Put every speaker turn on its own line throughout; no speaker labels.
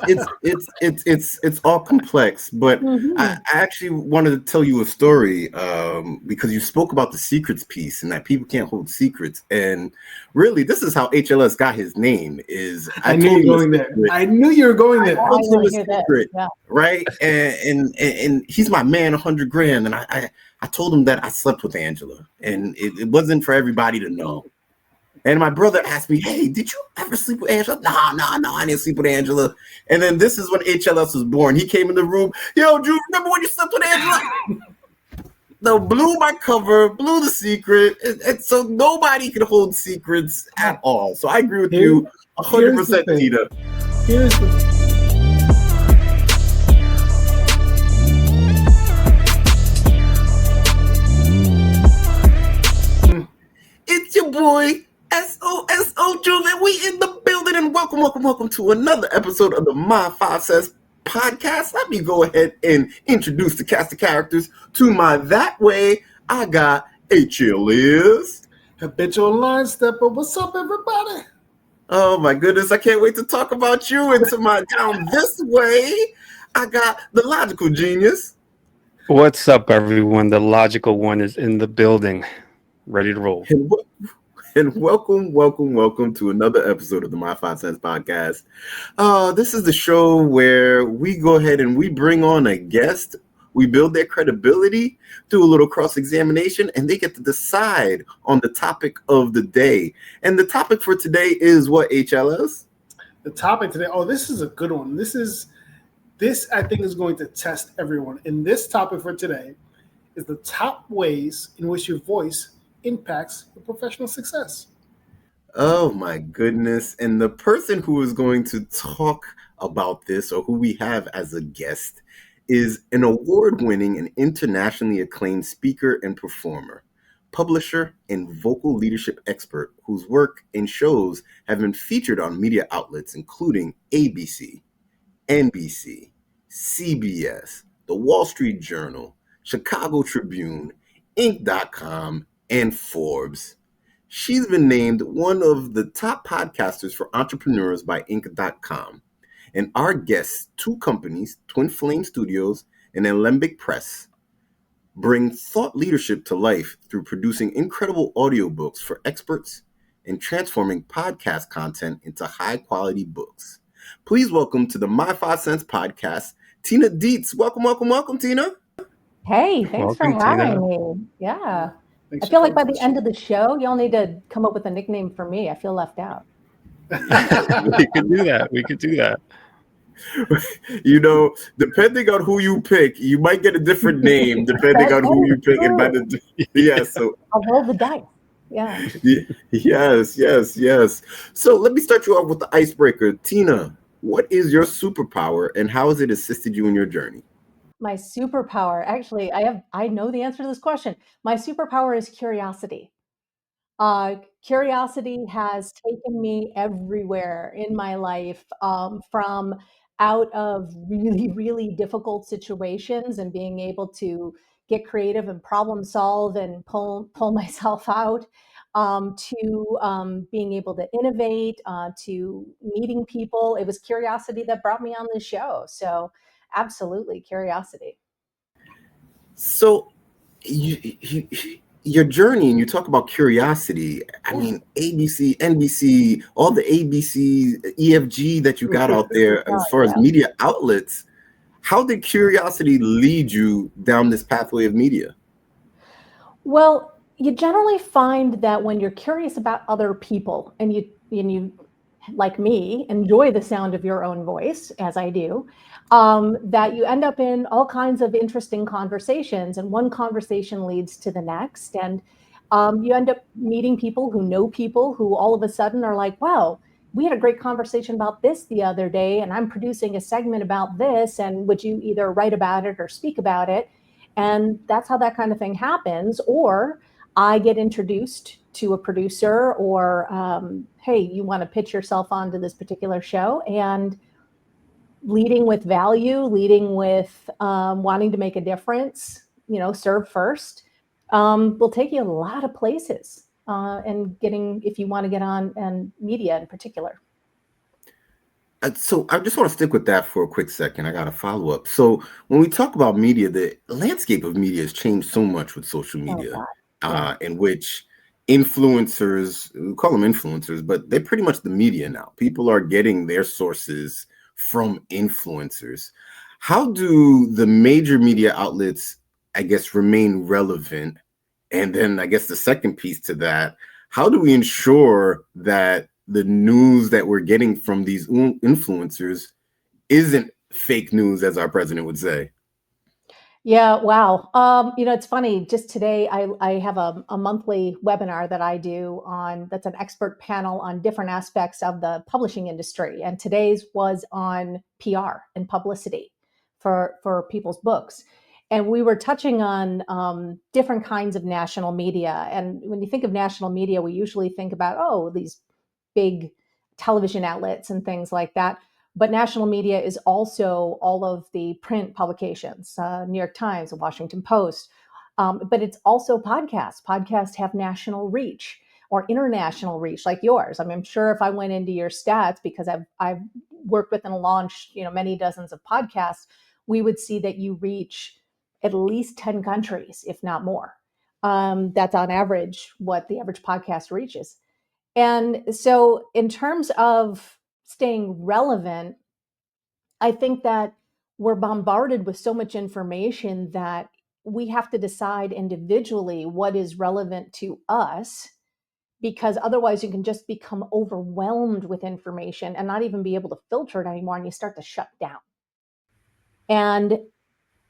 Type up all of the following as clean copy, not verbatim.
it's all complex, but I actually wanted to tell you a story because you spoke about the secrets piece and that people can't hold secrets, and really this is how HLS got his name. Is
I knew you were going there. I knew you were going there.
I told him a secret, right? And he's my man, 100 grand, and I told him that I slept with Angela, and it wasn't for everybody to know. And my brother asked me, "Hey, did you ever sleep with Angela?" No, I didn't sleep with Angela. And then this is when HLS was born. He came in the room. Yo, Drew, remember when you slept with Angela? No, blew my cover, blew the secret. And so nobody can hold secrets at all. So I agree with you 100%, Tina.
Here's the
It's your boy, Soso Juv, and we in the building, and welcome to another episode of the My 5 Cents Podcast. Let me go ahead and introduce the cast of characters. To my that way, I got HLS.
Habitual line stepper. What's up, everybody?
Oh my goodness, I can't wait to talk about you. And to my down this way, I got the logical genius.
What's up, everyone? The logical one is in the building, ready to roll.
And welcome to another episode of the My 5 Cents Podcast. This is the show where we go ahead and we bring on a guest. We build their credibility, do a little cross-examination, and they get to decide on the topic of the day. And the topic for today is what, HLS?
The topic today, this is a good one. This I think is going to test everyone. And this topic for today is the top ways in which your voice impacts your professional success.
Oh my goodness. And the person who is going to talk about this, or who we have as a guest, is an award-winning and internationally acclaimed speaker and performer, publisher, and vocal leadership expert whose work and shows have been featured on media outlets including ABC, NBC, CBS, The Wall Street Journal, Chicago Tribune, Inc.com, and Forbes. She's been named one of the top podcasters for entrepreneurs by Inc.com. And our guests, two companies, Twin Flame Studios and Alembic Press, bring thought leadership to life through producing incredible audiobooks for experts and transforming podcast content into high-quality books. Please welcome to the My 5 Cents Podcast, Tina Deitz. Welcome, Tina.
Hey, thanks for having me. Yeah. I feel like by the end of the show, y'all need to come up with a nickname for me. I feel left out.
We could do that.
You know, depending on who you pick, you might get a different name depending on who you pick. So
I'll roll the dice. Yeah.
Yes. So let me start you off with the icebreaker. Tina, what is your superpower and how has it assisted you in your journey?
My superpower, actually, I know the answer to this question. My superpower is curiosity. Curiosity has taken me everywhere in my life, from out of really, really difficult situations and being able to get creative and problem solve and pull myself out, to being able to innovate, to meeting people. It was curiosity that brought me on this show. So absolutely curiosity.
So your journey, and you talk about curiosity. I mean, ABC, NBC, all the ABC, EFG that you got out there as far as media outlets. How did curiosity lead you down this pathway of media?
Well, you generally find that when you're curious about other people and you like me, enjoy the sound of your own voice, as I do, that you end up in all kinds of interesting conversations, and one conversation leads to the next. And you end up meeting people who all of a sudden are like, wow, we had a great conversation about this the other day, and I'm producing a segment about this, and would you either write about it or speak about it? And that's how that kind of thing happens. Or I get introduced to a producer, or hey, you want to pitch yourself onto this particular show, and leading with value, leading with wanting to make a difference, serve first, will take you a lot of places, and if you want to get on, and media in particular.
So I just want to stick with that for a quick second. I got a follow up. So when we talk about media, the landscape of media has changed so much with social
Oh
media,
God. Yeah.
in which influencers, we call them influencers, but they're pretty much the media now. People are getting their sources from influencers. How do the major media outlets, I guess, remain relevant? And then I guess the second piece to that, how do we ensure that the news that we're getting from these influencers isn't fake news, as our president would say?
Yeah, wow. It's funny. Just today, I have a monthly webinar that I do on that's an expert panel on different aspects of the publishing industry, and today's was on PR and publicity for people's books, and we were touching on different kinds of national media. And when you think of national media, we usually think about these big television outlets and things like that. But national media is also all of the print publications, New York Times, the Washington Post. But it's also podcasts. Podcasts have national reach or international reach, like yours. I mean, I'm sure if I went into your stats, because I've worked with and launched many dozens of podcasts, we would see that you reach at least 10 countries, if not more. That's on average what the average podcast reaches. And so, in terms of staying relevant, I think that we're bombarded with so much information that we have to decide individually what is relevant to us, because otherwise you can just become overwhelmed with information and not even be able to filter it anymore, and you start to shut down. And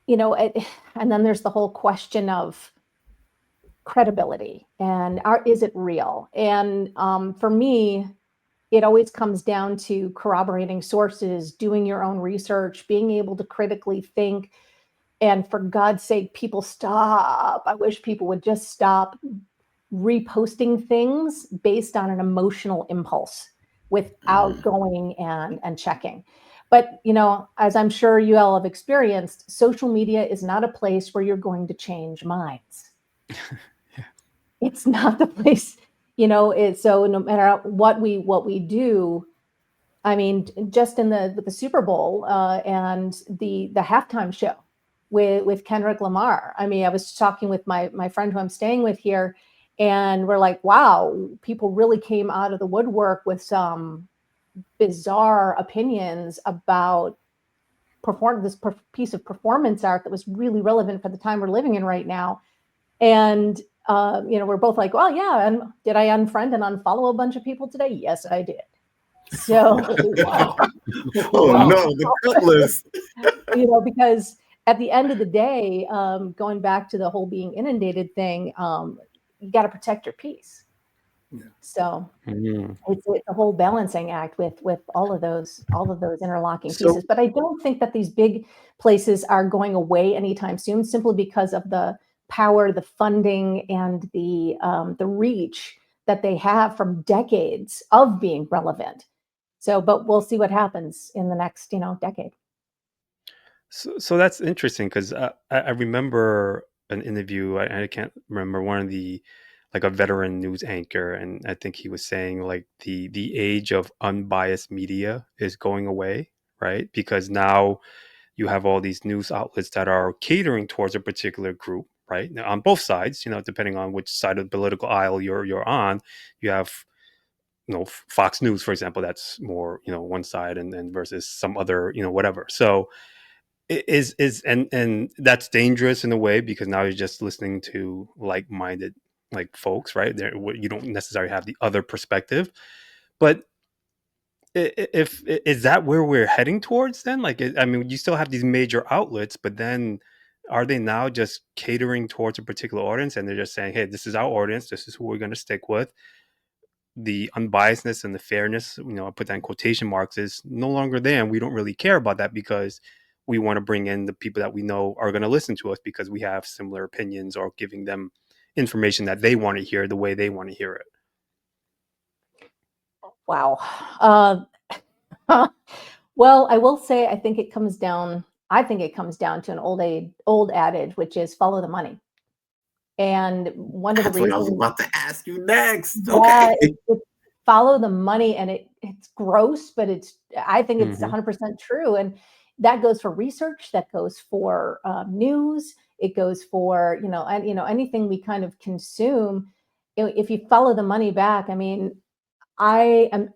and then there's the whole question of credibility and is it real? And for me, it always comes down to corroborating sources, doing your own research, being able to critically think. And for God's sake, people stop. I wish people would just stop reposting things based on an emotional impulse without going and checking. But, as I'm sure you all have experienced, social media is not a place where you're going to change minds. It's not the place, so no matter what we do, I mean, just with the Super Bowl and the halftime show with Kendrick Lamar. I mean, I was talking with my friend who I'm staying with here, and we're like, wow, people really came out of the woodwork with some bizarre opinions about this piece of performance art that was really relevant for the time we're living in right now. And we're both like, well, yeah. And did I unfriend and unfollow a bunch of people today? Yes, I did. So,
Wow.
Oh
Wow.
no, the cut list.
because at the end of the day, going back to the whole being inundated thing, you got to protect your peace.
Yeah.
So it's a whole balancing act with all of those interlocking
So-
pieces. But I don't think that these big places are going away anytime soon, simply because of the power, the funding, and the reach that they have from decades of being relevant. So, but we'll see what happens in the next, decade.
So that's interesting because I remember an interview. I can't remember one of like a veteran news anchor, and I think he was saying like the age of unbiased media is going away, right? Because now you have all these news outlets that are catering towards a particular group, right? Now, on both sides, depending on which side of the political aisle you're on, you have Fox News, for example, that's more one side, and versus some other whatever. So it is and that's dangerous in a way, because now you're just listening to like-minded folks, right? There, you don't necessarily have the other perspective. But if is that where we're heading towards then? I mean, you still have these major outlets, but then are they now just catering towards a particular audience, and they're just saying, hey, this is our audience, this is who we're going to stick with? The unbiasedness and the fairness, I put that in quotation marks, is no longer there, and we don't really care about that because we want to bring in the people that we know are going to listen to us because we have similar opinions, or giving them information that they want to hear the way they want to hear it.
Wow. Well, I will say, I think it comes down to an old adage, which is follow the money. And one of the
That's what I was
reasons
about to ask you next.
that
Okay.
follow the money, and it's gross, but I think it's 100% true. And that goes for research, that goes for news, it goes for, anything we kind of consume. If you follow the money back, I mean, I am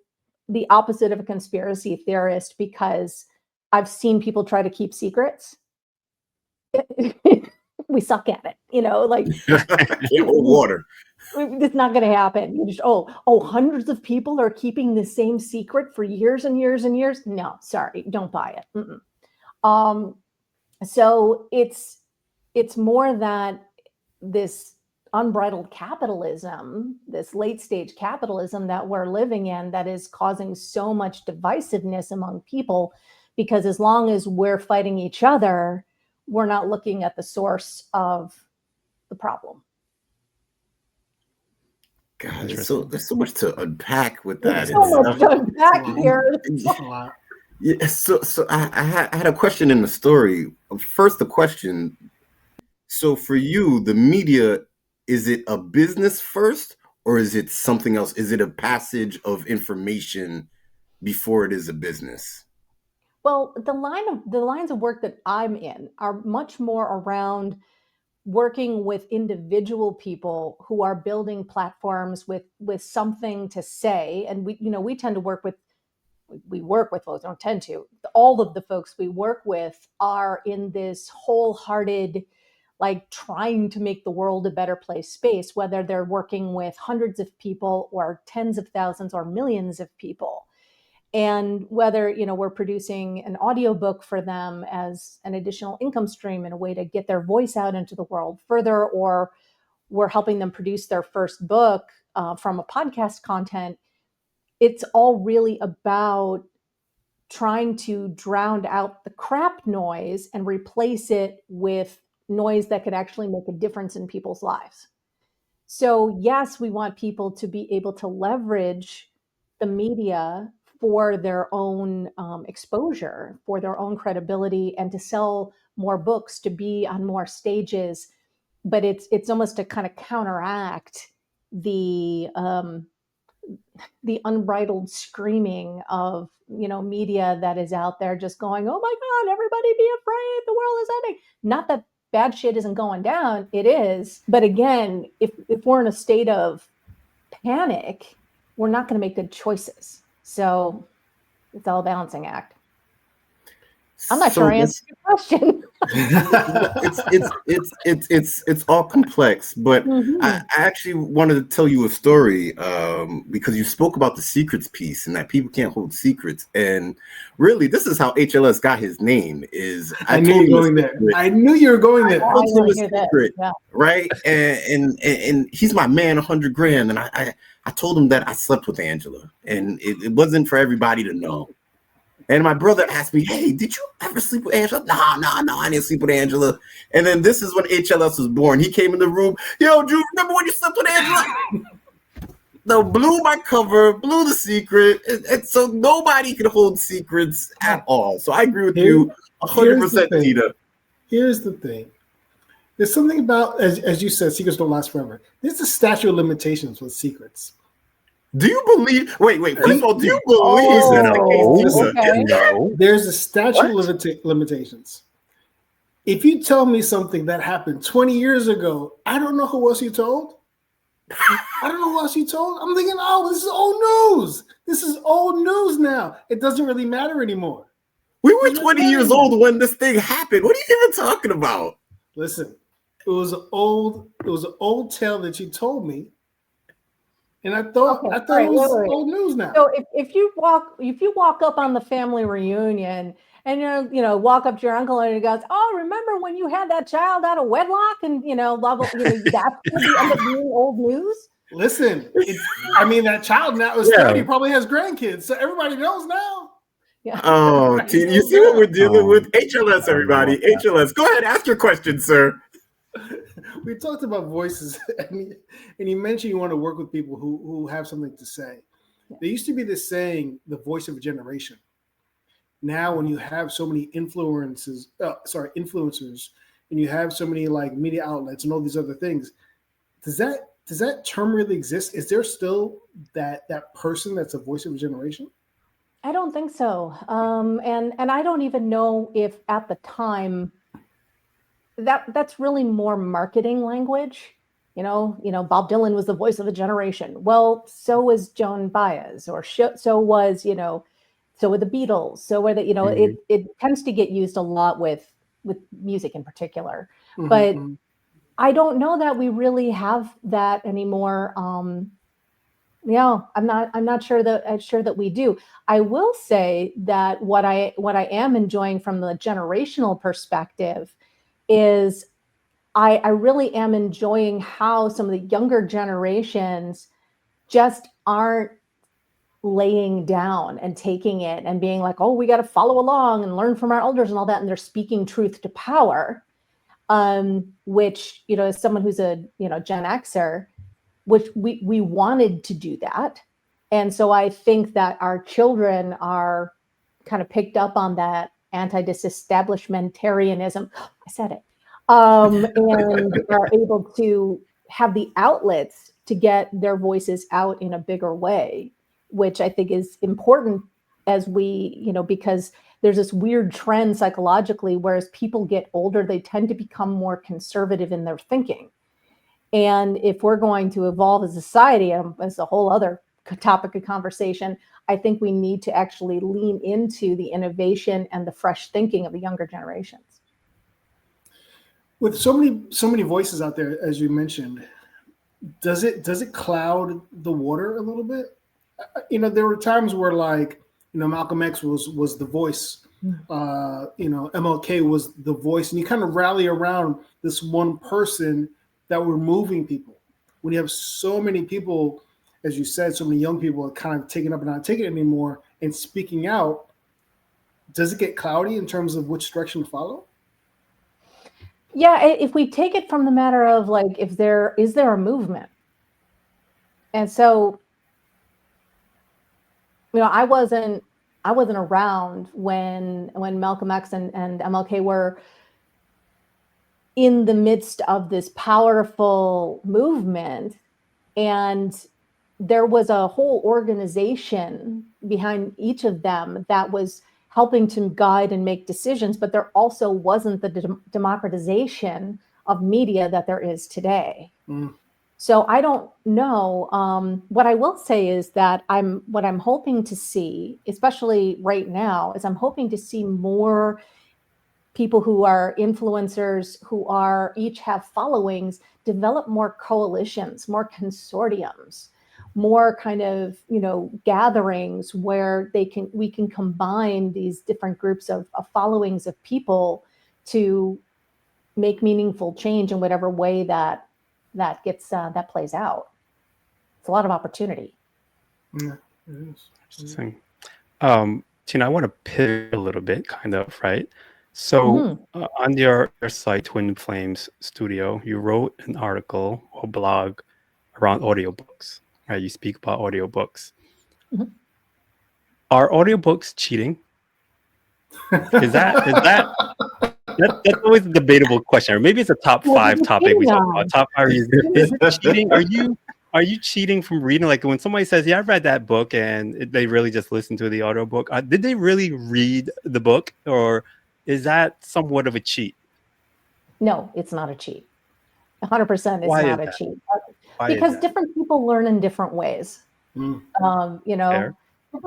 the opposite of a conspiracy theorist because I've seen people try to keep secrets. We suck at it, like
Can't hold water.
it's not going to happen. You just, hundreds of people are keeping the same secret for years and years and years. No, sorry, don't buy it. So it's more that this unbridled capitalism, this late stage capitalism that we're living in, that is causing so much divisiveness among people, because as long as we're fighting each other, we're not looking at the source of the problem.
God, there's so much to unpack with that.
There's so much to unpack here.
Yeah, so I had a question in the story. First, the question. So for you, the media, is it a business first, or is it something else? Is it a passage of information before it is a business?
Well, the lines of work that I'm in are much more around working with individual people who are building platforms with something to say. And we tend to work with folks, don't tend to, all of the folks we work with are in this wholehearted, like, trying to make the world a better place space, whether they're working with hundreds of people or tens of thousands or millions of people. And whether, we're producing an audiobook for them as an additional income stream and a way to get their voice out into the world further, or we're helping them produce their first book from a podcast content, it's all really about trying to drown out the crap noise and replace it with noise that could actually make a difference in people's lives. So yes, we want people to be able to leverage the media for their own exposure, for their own credibility, and to sell more books, to be on more stages. But it's almost to kind of counteract the unbridled screaming of media that is out there just going, oh my God, everybody be afraid, the world is ending. Not that bad shit isn't going down, it is. But again, if we're in a state of panic, we're not going to make good choices. So it's all a balancing act. I'm not sure I answered your question.
It's all complex, but I actually wanted to tell you a story because you spoke about the secrets piece and that people can't hold secrets. And really, this is how HLS got his name.
I knew you were going there. I knew you were going there.
Right? And he's my man, 100 grand. And I told him that I slept with Angela, and it wasn't for everybody to know. And my brother asked me, hey, did you ever sleep with Angela? No, I didn't sleep with Angela. And then this is when HLS was born. He came in the room. Yo, Drew, remember when you slept with Angela? No, blew my cover, blew the secret. And so nobody can hold secrets at all. So I agree with you 100%, Tina.
Here's the thing. There's something about, as you said, secrets don't last forever. There's a statute of limitations with secrets.
Do you believe? Wait. First of all, do you believe
No. There's a statute of limitations. If you tell me something that happened 20 years ago, I don't know who else you told. I'm thinking, this is old news. This is old news now. It doesn't really matter anymore.
We were 20 years old when this thing happened. What are you even talking about?
Listen, it was an old tale that you told me. And I thought it was old news now.
So if you walk up on the family reunion and walk up to your uncle and he goes, oh, remember when you had that child out of wedlock, and that's going to end up being old news.
Listen, that child now is 30, probably has grandkids, so everybody knows now.
Yeah.
Oh, Tina, you see what we're dealing with? HLS, everybody. HLS. Go ahead, ask your question, sir.
We talked about voices, and you mentioned you want to work with people who have something to say. There used to be this saying, the voice of a generation. Now, when you have so many influencers, and you have so many like media outlets and all these other things, does that does that term really exist? Is there still that person that's a voice of a generation?
I don't think so. And I don't even know if at the time that's really more marketing language. Bob Dylan was the voice of a generation. Well, so was Joan Baez, or so was, so were the Beatles. So were it tends to get used a lot with music in particular.
Mm-hmm,
but
mm-hmm.
I don't know that we really have that anymore. Yeah, I'm not sure that we do. I will say that what I am enjoying from the generational perspective is I really am enjoying how some of the younger generations just aren't laying down and taking it and being like, oh, we got to follow along and learn from our elders and all that. And they're speaking truth to power, which, as someone who's a, Gen Xer, which we wanted to do that. And so I think that our children are kind of picked up on that anti-disestablishmentarianism. I said it. And are able to have the outlets to get their voices out in a bigger way, which I think is important as we, because there's this weird trend psychologically, whereas people get older, they tend to become more conservative in their thinking. And if we're going to evolve as a society, as a whole other topic of conversation, I think we need to actually lean into the innovation and the fresh thinking of the younger generations.
With so many voices out there, as you mentioned, does it cloud the water a little bit? There were times where, like, Malcolm X was the voice. MLK was the voice, and you kind of rally around this one person that were moving people. When you have so many people, as you said, so many young people are kind of taking up and not taking it anymore and speaking out, does it get cloudy in terms of which direction to follow?
Yeah, if we take it from the matter of, like, is there a movement? And so, I wasn't around when Malcolm X and MLK were in the midst of this powerful movement, and there was a whole organization behind each of them that was helping to guide and make decisions, but there also wasn't the democratization of media that there is today. So I don't know. What I will say is that what I'm hoping to see, especially right now, is I'm hoping to see more people who are influencers, who each have followings, develop more coalitions, more consortiums, more kind of, gatherings where we can combine these different groups of followings of people to make meaningful change in whatever way that plays out. It's a lot of opportunity.
Yeah, it is.
Interesting. Tina, I want to pivot a little bit, kind of, right? So on your site, Twin Flames Studio, you wrote an article or blog around audiobooks, right? You speak about audiobooks. Are audiobooks cheating? Is that that's always a debatable question. Or maybe it's a top 5 topic we talk about. Top 5 reasons. Is it cheating? Are you cheating from reading? Like, when somebody says, "Yeah, I read that book," and they really just listened to the audiobook, did they really read the book, or is that somewhat of a cheat?
No, it's not a cheat. 100% it's not a cheat. Because different people learn in different ways. Different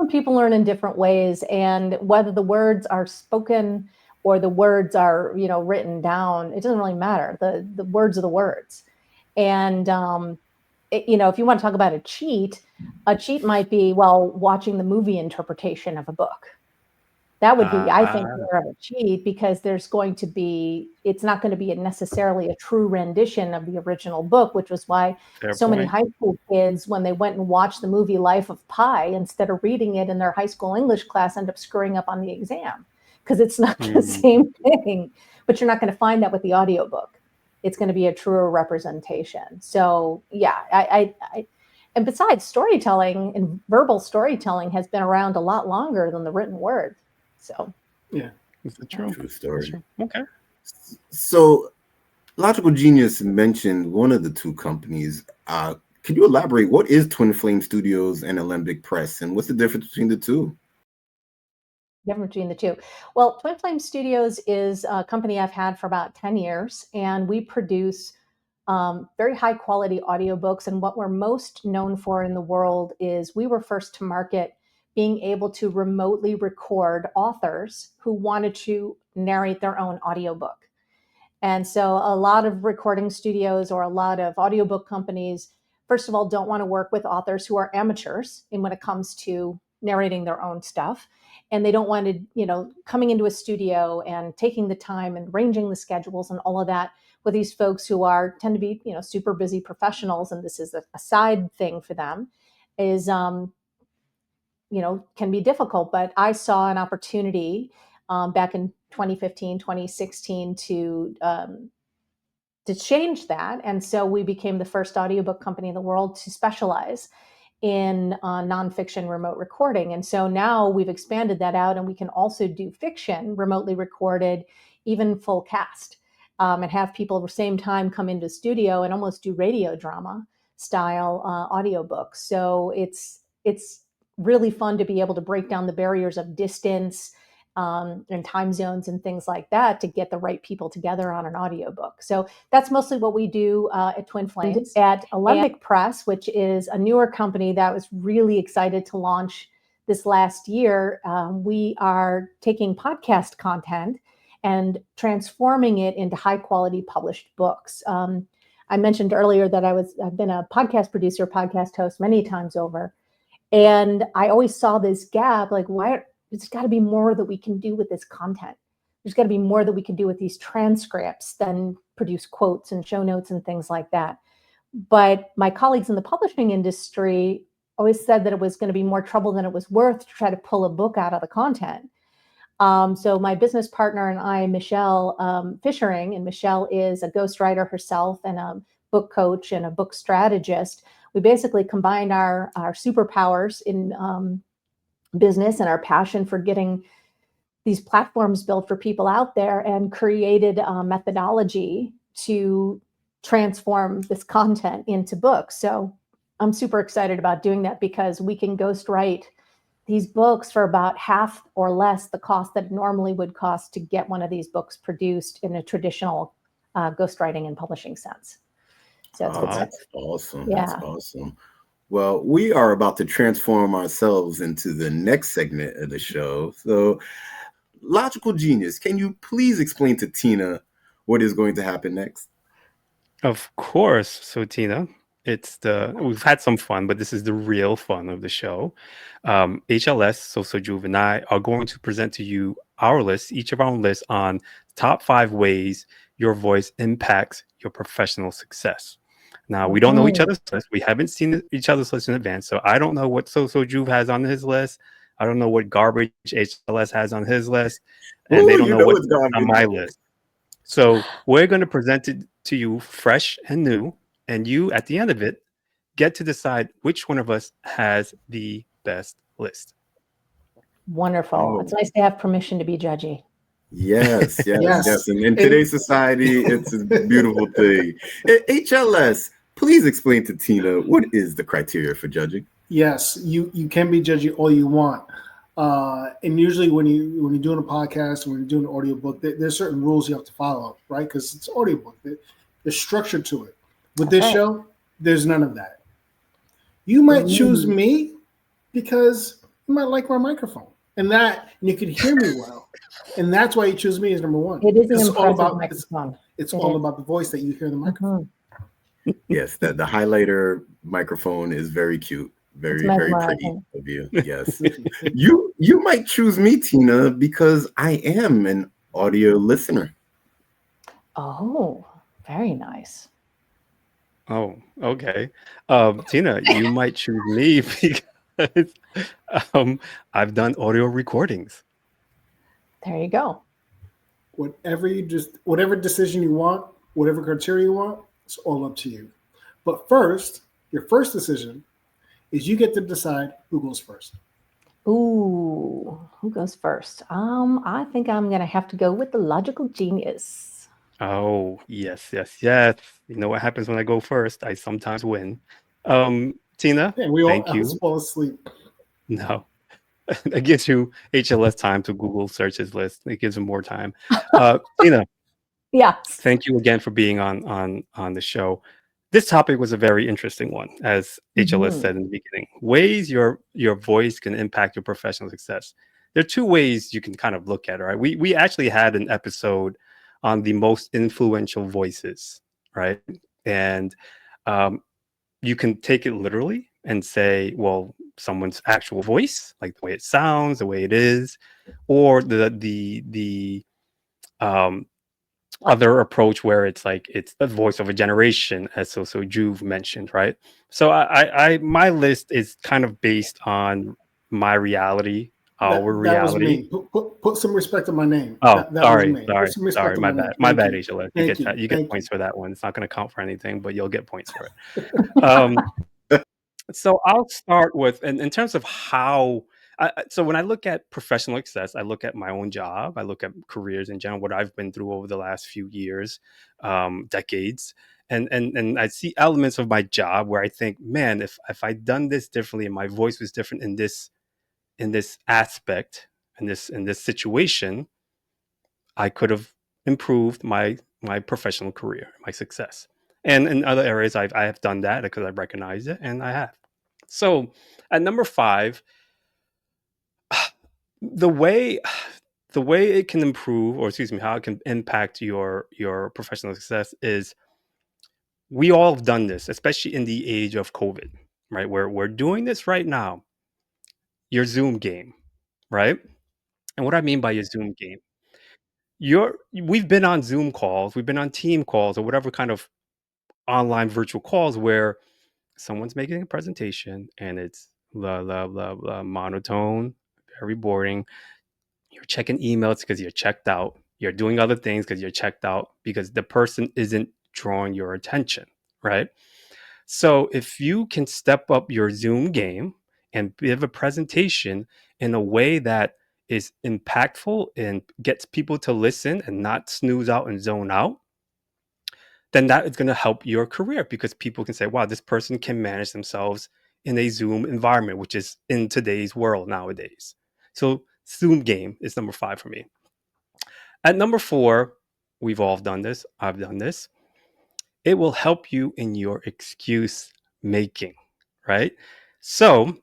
people learn in different ways, and whether the words are spoken or the words are, written down, it doesn't really matter. The words are the words. And, if you want to talk about a cheat might be, watching the movie interpretation of a book. That would be, I think, more of a cheat, because it's not going to be necessarily a true rendition of the original book, which was why many high school kids, when they went and watched the movie Life of Pi, instead of reading it in their high school English class, end up screwing up on the exam, because it's not the same thing. But you're not going to find that with the audiobook. It's going to be a truer representation. So yeah, and besides, storytelling and verbal storytelling has been around a lot longer than the written word. So
yeah,
it's a true
story.
True. Okay.
So Logical Genius mentioned one of the two companies. Can you elaborate? What is Twin Flame Studios and Alembic Press, and what's the difference between the two?
Difference between the two. Well, Twin Flame Studios is a company I've had for about 10 years, and we produce very high quality audiobooks. And what we're most known for in the world is we were first to market being able to remotely record authors who wanted to narrate their own audiobook. And so a lot of recording studios or a lot of audiobook companies, first of all, don't want to work with authors who are amateurs in when it comes to narrating their own stuff. And they don't want to, coming into a studio and taking the time and arranging the schedules and all of that with these folks who tend to be, super busy professionals. And this is a side thing for them is, can be difficult. But I saw an opportunity back in 2015, 2016 to change that. And so we became the first audiobook company in the world to specialize in nonfiction remote recording. And so now we've expanded that out, and we can also do fiction remotely recorded, even full cast, and have people at the same time come into the studio and almost do radio drama style audiobooks. So it's really fun to be able to break down the barriers of distance and time zones and things like that to get the right people together on an audiobook. So that's mostly what we do at Twin Flames. At Alembic Press, which is a newer company that was really excited to launch this last year, we are taking podcast content and transforming it into high quality published books. I mentioned earlier that I've been a podcast producer, podcast host many times over. And I always saw this gap, like, why? There's got to be more that we can do with this content. There's got to be more that we can do with these transcripts than produce quotes and show notes and things like that. But my colleagues in the publishing industry always said that it was going to be more trouble than it was worth to try to pull a book out of the content. So my business partner and I, Michelle Fishering, and Michelle is a ghostwriter herself and a book coach and a book strategist. We basically combined our superpowers in business and our passion for getting these platforms built for people out there, and created a methodology to transform this content into books. So I'm super excited about doing that because we can ghostwrite these books for about half or less the cost that it normally would cost to get one of these books produced in a traditional ghostwriting and publishing sense. So it's good stuff.
That's awesome.
Yeah.
That's awesome. Well, we are about to transform ourselves into the next segment of the show. So, Logical Genius, can you please explain to Tina what is going to happen next?
Of course. So, Tina, we've had some fun, but this is the real fun of the show. HLS, Soso Juv, and I are going to present to you our list, each of our own lists, on top 5 ways your voice impacts your professional success. Now, we don't know each other's list. We haven't seen each other's list in advance. So I don't know what Soso Juv has on his list. I don't know what garbage HLS has on his list. And they don't know what's on my list. So we're going to present it to you fresh and new. And you, at the end of it, get to decide which one of us has the best list.
Wonderful. It's nice to have permission to be judgy.
Yes. And in today's society, it's a beautiful thing. HLS, please explain to Tina, what is the criteria for judging?
Yes, you can be judgy all you want. And usually when you're doing a podcast, when you're doing an audiobook, there's certain rules you have to follow, right? Because it's an audiobook. There's structure to it. With this show, there's none of that. You might choose me because you might like my microphone. And you can hear me well. And that's why you choose me as number one.
It is an impressive microphone.
It's all about the voice that you hear in the microphone.
Yes, the highlighter microphone is very cute. Very, very pretty of you. Yes. You might choose me, Tina, because I am an audio listener.
Oh, very nice.
Oh, okay. Tina, you might choose me because I've done audio recordings.
There you go.
Whatever decision you want, whatever criteria you want, it's all up to you. But first, your first decision is you get to decide who goes first.
Ooh, who goes first? I think I'm going to have to go with the Logical Genius.
Oh, yes. You know what happens when I go first? I sometimes win. Tina,
Yeah, we all
thank you.
fall asleep.
No, it gives you HLS time to Google search his list. It gives him more time. Tina,
Yes.
thank you again for being on the show. This topic was a very interesting one, as HLS
Mhm.
said in the beginning. Ways your voice can impact your professional success. There are two ways you can kind of look at it, right? We actually had an episode on the most influential voices, right? And um, you can take it literally and say, well, someone's actual voice, like the way it sounds, the way it is, or the um, other approach where it's like it's the voice of a generation, as Soso Juv mentioned, right? So my list is kind of based on my reality, our
That was
reality.
me. Put some respect on my name.
Oh,
That was
sorry,
me. Put
sorry,
some
sorry.
respect on
My
my
bad.
name.
My
Thank
bad,
you.
HLS. You
Thank
get
you.
that. You get
Thank
points
you.
for that one. It's not going to count for anything, but you'll get points for it. So I'll start with, and in terms of how. So when I look at professional success, I look at my own job. I look at careers in general, what I've been through over the last few years, decades, and I see elements of my job where I think, man, if I'd done this differently and my voice was different in this aspect, in this situation, I could have improved my professional career, my success. And in other areas, I have done that because I've recognized it, and I have. So at number five, the way the way it can improve, or excuse me, how it can impact your professional success is we all have done this, especially in the age of COVID, right? Where we're doing this right now. Your Zoom game, right? And what I mean by your Zoom game, we've been on Zoom calls, we've been on team calls or whatever kind of online virtual calls where someone's making a presentation and it's blah blah blah blah monotone, very boring. You're checking emails because you're checked out. You're doing other things because you're checked out because the person isn't drawing your attention, right? So if you can step up your Zoom game and give a presentation in a way that is impactful and gets people to listen and not snooze out and zone out, then that is going to help your career because people can say, wow, this person can manage themselves in a Zoom environment, which is in today's world nowadays. So Zoom game is number five for me. At number four, we've all done this. I've done this. It will help you in your excuse making, right? So,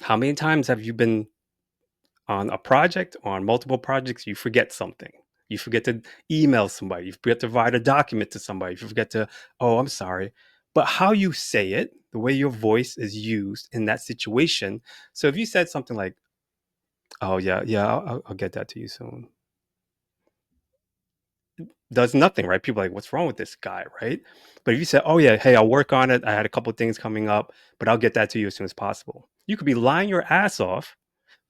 how many times have you been on a project or on multiple projects? You forget something. You forget to email somebody. You forget to write a document to somebody. You forget to, oh, I'm sorry. But how you say it, the way your voice is used in that situation. So, if you said something like, oh, yeah, I'll get that to you soon, does nothing, right? People are like, what's wrong with this guy, right? But if you say, oh yeah, hey, I'll work on it. I had a couple of things coming up, but I'll get that to you as soon as possible. You could be lying your ass off,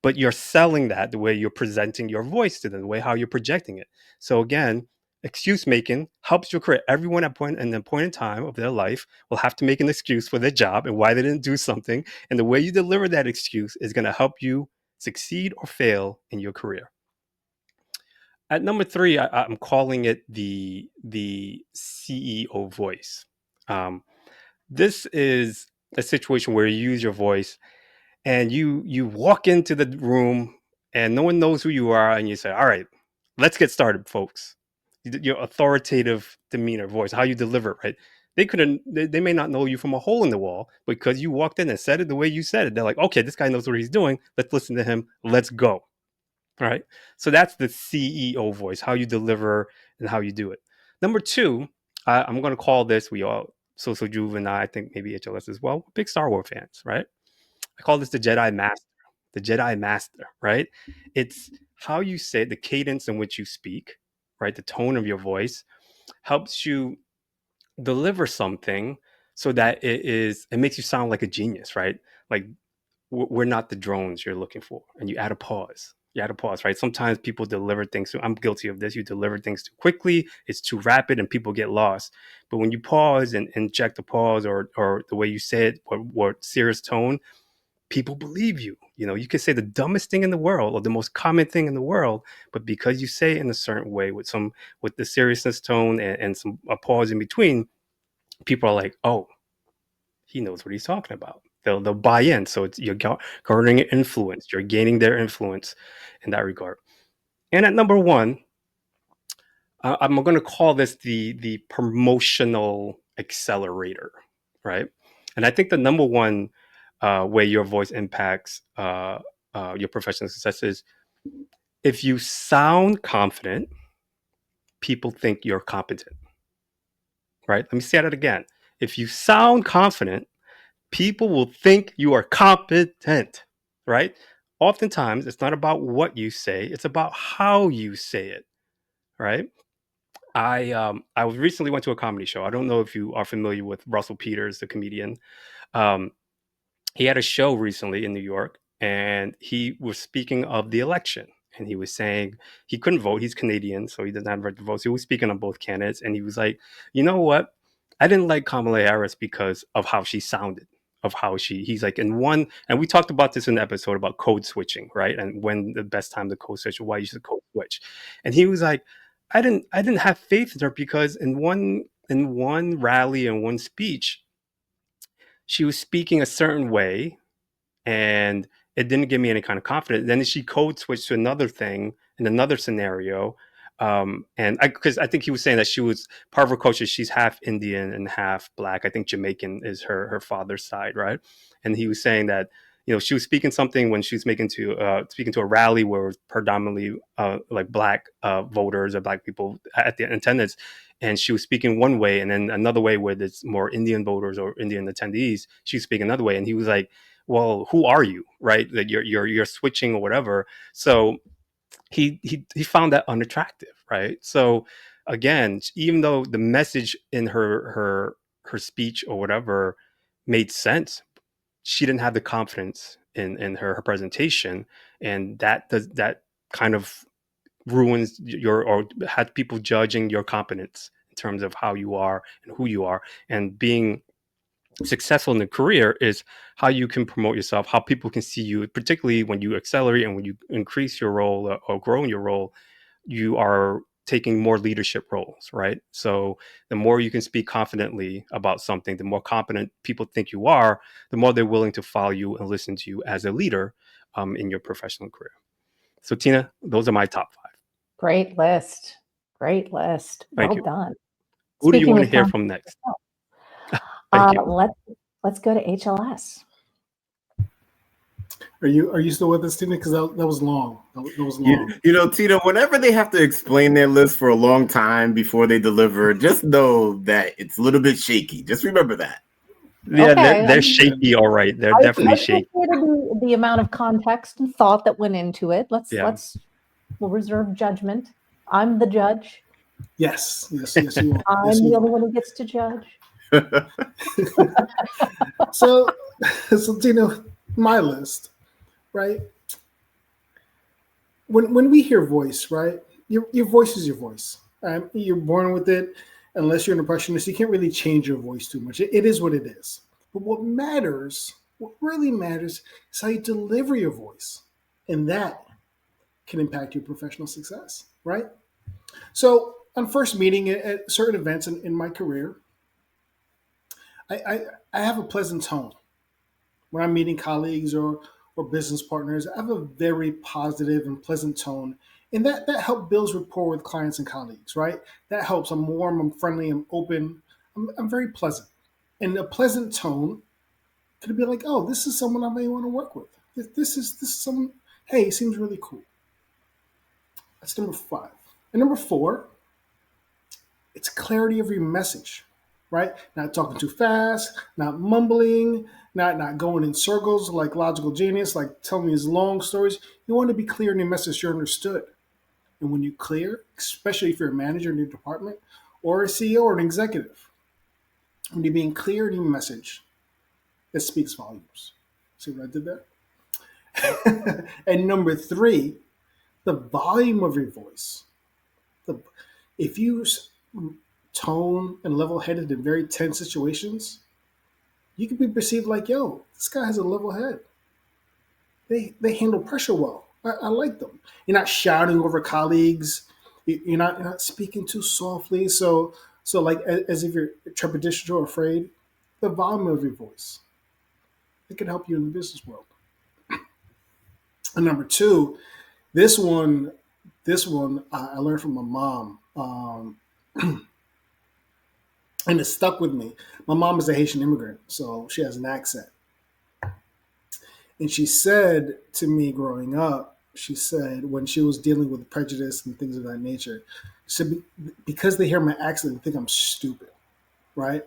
but you're selling that the way you're presenting your voice to them, the way how you're projecting it. So again, excuse making helps your career. Everyone at point in the point in time of their life will have to make an excuse for their job and why they didn't do something. And the way you deliver that excuse is going to help you succeed or fail in your career. At number three, I'm calling it the CEO voice. Um, this is a situation where you use your voice and you walk into the room and no one knows who you are, and you say, "All right, let's get started, folks." Your authoritative demeanor, voice, how you deliver it, right? They may not know you from a hole in the wall, but because you walked in and said it the way you said it, they're like, "Okay, this guy knows what he's doing. Let's listen to him. Let's go." Right. So that's the CEO voice, how you deliver and how you do it. Number two, I'm going to call this, we all, Soso Juv and I think maybe HLS as well, big Star Wars fans, right? I call this the Jedi Master, right? It's how you say the cadence in which you speak, right? The tone of your voice helps you deliver something so that it makes you sound like a genius, right? Like we're not the drones you're looking for. And you add a pause. You add a pause, right? Sometimes people deliver things too. I'm guilty of this. You deliver things too quickly. It's too rapid, and people get lost. But when you pause and check the pause or the way you say it, or serious tone, people believe you. You could say the dumbest thing in the world or the most common thing in the world, but because you say it in a certain way with the seriousness tone and some a pause in between, people are like, oh, he knows what he's talking about. They'll buy in. So you're garnering influence. You're gaining their influence in that regard. And at number one, I'm going to call this the promotional accelerator, right? And I think the number one way your voice impacts your professional success is if you sound confident, people think you're competent, right? Let me say that again. If you sound confident, people will think you are competent, right? Oftentimes, it's not about what you say; it's about how you say it, right? I recently went to a comedy show. I don't know if you are familiar with Russell Peters, the comedian. Um, he had a show recently in New York, and he was speaking of the election. And he was saying he couldn't vote. He's Canadian, so he doesn't have right to vote. So he was speaking on both candidates, and he was like, "You know what? I didn't like Kamala Harris because of how she sounded, of how he's like in one." And we talked about this in the episode about code switching, right? And when the best time to code switch, or why you should code switch. And he was like, I didn't have faith in her because in one rally and one speech, she was speaking a certain way and it didn't give me any kind of confidence. Then she code switched to another thing in another scenario. And because I think he was saying that she was part of her culture, she's half Indian and half Black. I think Jamaican is her father's side, right? And he was saying that she was speaking something when she was speaking to a rally where it was predominantly like Black voters or Black people at the attendance, and she was speaking one way, and then another way where there's more Indian voters or Indian attendees, she was speaking another way, and he was like, well, who are you, right? That you're switching or whatever. So he found that unattractive, right? So again, even though the message in her speech or whatever made sense, she didn't have the confidence in her presentation, and that kind of ruins or had people judging your competence in terms of how you are and who you are. And being successful in the career is how you can promote yourself, how people can see you, particularly when you accelerate and when you increase your role or grow in your role, you are taking more leadership roles, right? So the more you can speak confidently about something, the more competent people think you are, the more they're willing to follow you and listen to you as a leader in your professional career. So Tina, those are my top 5.
Great list. Great list.
Thank
Well
you.
done.
Who do you
Speaking
want
of
to hear from next?
confidence,
Thank you.
let's go to HLS.
Are you still with us, Tina? Because that was long. That was long.
Tina, whenever they have to explain their list for a long time before they deliver, just know that it's a little bit shaky. Just remember that.
Yeah,
Okay,
they're shaky, all right. They're definitely shaky.
The amount of context and thought that went into it. We'll reserve judgment. I'm the judge.
Yes, you are.
I'm the only one who gets to judge.
So Tina, my list, right? When we hear voice, right? Your voice is your voice. You're born with it. Unless you're an impressionist, you can't really change your voice too much. It is what it is. But what really matters, is how you deliver your voice, and that can impact your professional success, right? So, on first meeting at certain events in my career, I have a pleasant tone. When I'm meeting colleagues or business partners, I have a very positive and pleasant tone. And that helps builds rapport with clients and colleagues, right? That helps. I'm warm, I'm friendly, I'm open, I'm very pleasant. And a pleasant tone could be like, oh, this is someone I may want to work with. This is someone, hey, he seems really cool. That's number 5. And number 4, it's clarity of your message, right? Not talking too fast, not mumbling, not going in circles like logical genius, like telling these long stories. You want to be clear in your message, you're understood. And when you're clear, especially if you're a manager in your department or a CEO or an executive, when you're being clear in your message, it speaks volumes. See what I did there? And number 3, the volume of your voice. If you tone and level-headed in very tense situations, you can be perceived like, yo, this guy has a level head. they handle pressure well. I like them. You're not shouting over colleagues. You're not speaking too softly. So like as if you're trepidatious or afraid. The volume of your voice, it can help you in the business world. And number two, this one I learned from my mom, and it stuck with me. My mom is a Haitian immigrant, so she has an accent. And she said to me growing up, she said when she was dealing with prejudice and things of that nature, she said, because they hear my accent, they think I'm stupid, right?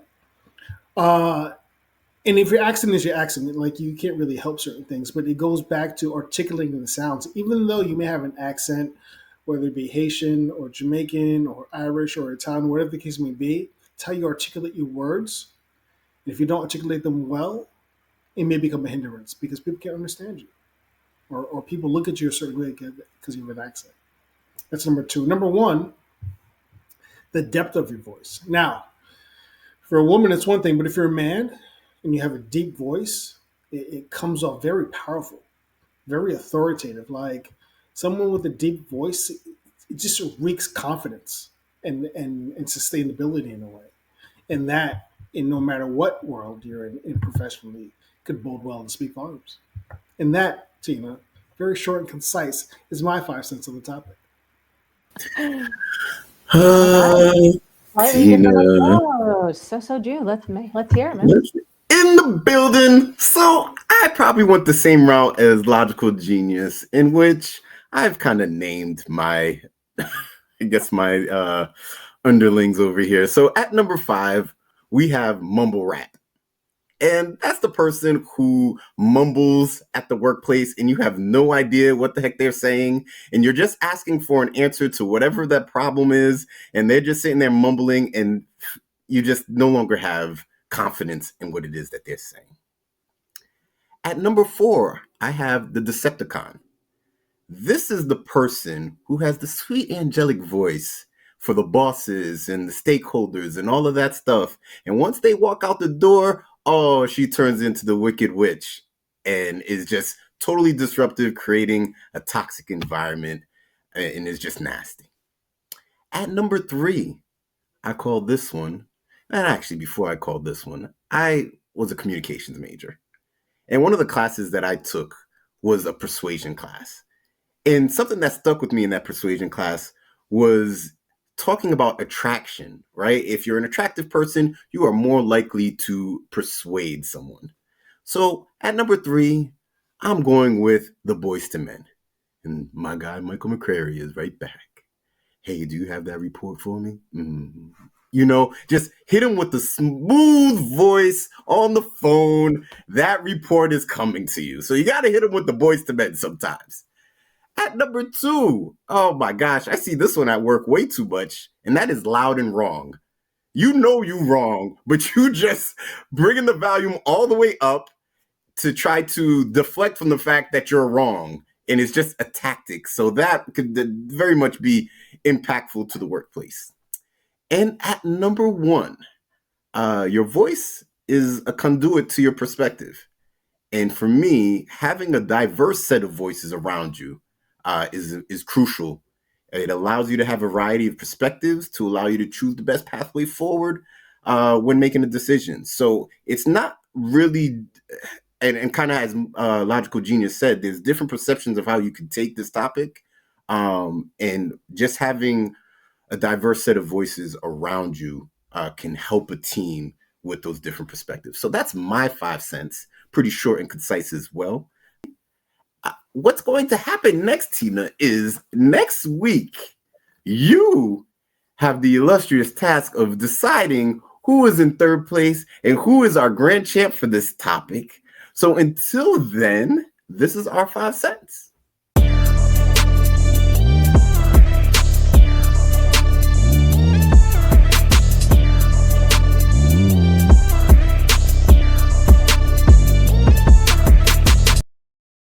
And if your accent is your accent, like you can't really help certain things, but it goes back to articulating the sounds. Even though you may have an accent, whether it be Haitian or Jamaican or Irish or Italian, whatever the case may be, it's how you articulate your words. And if you don't articulate them well, it may become a hindrance because people can't understand you. Or people look at you a certain way because you have an accent. That's number two. Number one, the depth of your voice. Now, for a woman, it's one thing, but if you're a man and you have a deep voice, it comes off very powerful, very authoritative. Like someone with a deep voice, it just reeks confidence and sustainability in a way. And that, in no matter what world you're in professionally, could bode well and speak volumes. And that, Tina, very short and concise, is my 5 cents on the topic.
Tina.
Soso Juv, let's hear it, man.
In the building. So I probably went the same route as Logical Genius, in which I've kind of named my, I guess my underlings over here. So at number 5, we have mumble rap. And that's the person who mumbles at the workplace and you have no idea what the heck they're saying. And you're just asking for an answer to whatever that problem is. And they're just sitting there mumbling and you just no longer have confidence in what it is that they're saying. At number 4, I have the Decepticon. This is the person who has the sweet angelic voice for the bosses and the stakeholders and all of that stuff. And once they walk out the door, oh, she turns into the Wicked Witch and is just totally disruptive, creating a toxic environment, and is just nasty. At number 3, I call this one, and actually before I called this one, I was a communications major. And one of the classes that I took was a persuasion class. And something that stuck with me in that persuasion class was talking about attraction, right? If you're an attractive person, you are more likely to persuade someone. So at number 3, I'm going with the Boys to Men. And my guy, Michael McCrary, is right back. Hey, do you have that report for me? Mm-hmm. You know, just hit him with the smooth voice on the phone. That report is coming to you. So you got to hit him with the Boys to Men sometimes. At number 2, oh my gosh, I see this one at work way too much, and that is Loud and Wrong. You know you wrong, but you just bringing the volume all the way up to try to deflect from the fact that you're wrong, and it's just a tactic. So that could very much be impactful to the workplace. And at number 1, your voice is a conduit to your perspective. And for me, having a diverse set of voices around you is crucial. It allows you to have a variety of perspectives to allow you to choose the best pathway forward when making a decision. So it's not really, and kind of as Logical Genius said, there's different perceptions of how you can take this topic. And just having a diverse set of voices around you can help a team with those different perspectives. So that's my 5 cents, pretty short and concise as well. What's going to happen next, Tina, is next week, you have the illustrious task of deciding who is in third place and who is our grand champ for this topic. So until then, this is our 5 cents.